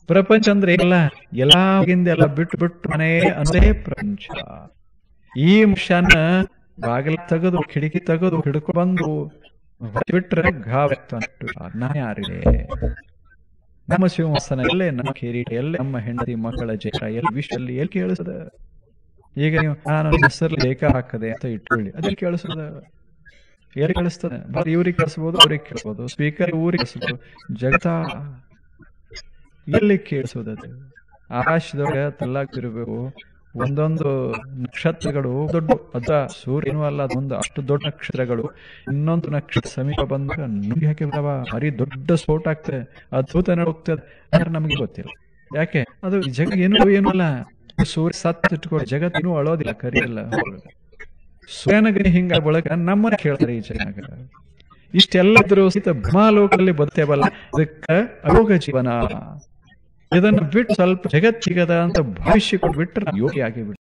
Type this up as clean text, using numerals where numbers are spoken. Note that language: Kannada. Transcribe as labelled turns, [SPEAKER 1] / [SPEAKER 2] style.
[SPEAKER 1] ಪ್ರಪಂಚ ಅಂದ್ರೆ ಎಲ್ಲ ಎಲ್ಲ ಬಿಟ್ಟು ಬಿಟ್ಟು ಮನೆ ಅಂದ್ರೆ ಪ್ರಪಂಚ. ಈ ಮನುಷ್ಯನ ಬಾಗಿಲು ತೆಗೆದು ಕಿಟಕಿ ತೆಗೆದು ಹಿಡ್ಕೊ ಬಂದು ಬಿಟ್ರೆ ನಾ ಯಾರಿದೆ? ನಮ್ಮ ಶಿವಮೊಗ್ಗನ ಎಲ್ಲೇ, ನಮ್ಮ ಕಿರೀಟ ಎಲ್ಲೇ, ನಮ್ಮ ಹೆಂಡತಿ ಮಕ್ಕಳ ಜಯ ಎಲ್ಲಿ ವಿಶ್ವಲ್ಲಿ ಎಲ್ಲಿ ಕೇಳಿಸದ? ಈಗ ನೀವು ನಾನು ಹೆಸರಲ್ಲಿ ಬೇಕಾ ಹಾಕದೆ ಅಂತ ಇಟ್ಕೊಳ್ಳಿ, ಅದಲ್ಲಿ ಕೇಳಿಸದ? ಎಲ್ಲಿ ಕೇಳಿಸ್ತದೆ? ಇವ್ರಿಗೆ ಕೇಳಿಸ್ಬೋದು, ಅವ್ರಿಗೆ ಕೇಳಿಸ್ಬೋದು, ಸ್ಪೀಕರ್ ಊರಿಗೆ ಕೇಳಿಸ್ಬೋದು, ಜಗತ್ತ ಎಲ್ಲಿ ಕೇಳಿಸೋದದು? ಆಕಾಶದೊಳಗೆ ತಲ್ಲಾಗ್ತಿರ್ಬೇಕು ಒಂದೊಂದು ನಕ್ಷತ್ರಗಳು ದೊಡ್ಡ, ಅದ ಸೂರ್ಯನೂ ಅಲ್ಲ, ಅದೊಂದು ಅಷ್ಟು ದೊಡ್ಡ ನಕ್ಷತ್ರಗಳು ಇನ್ನೊಂದು ನಕ್ಷತ್ರ ಸಮೀಪ ಬಂದಾಗ ನುಗ್ಗಿ ಹಾಕಿ ಬರವ ಮರಿ ದೊಡ್ಡ ಸ್ಫೋಟ ಆಗ್ತದೆ, ಅದ್ಭುತ ಹೋಗ್ತದೆ. ನಮಗೆ ಗೊತ್ತಿಲ್ಲ ಯಾಕೆ ಅದು ಜಗ ಏನೂ ಅಲ್ಲ. ಸೂರ್ಯ ಸತ್ ಇಟ್ಕೊಂಡು ಜಗತ್ತಿನೂ ಅಳೋದಿಲ್ಲ, ಕರಿಯಲ್ಲ. ಸೂರ್ಯನಗನಿ ಹಿಂಗ ಬಳಕ ನಮ್ಮನ್ನ ಕೇಳ್ತಾರೆ ಈ ಜನಾಗ. ಇಷ್ಟೆಲ್ಲದ್ರೂ ಸಹಿತ ಭ್ರಮಾಲೋಕದಲ್ಲಿ ಬರ್ತೇವಲ್ಲ, ಅದಕ್ಕೆ ಅಯೋಗ ಜೀವನ. ಇದನ್ನು ಬಿಟ್ಟು ಸ್ವಲ್ಪ ಜಗತ್ತಿಗದ ಅಂತ ಭಾವಿಸಿಕೊಂಡು ಬಿಟ್ಟರೆ ಯೋಗಿ ಆಗಿಬಿಟ್ಟು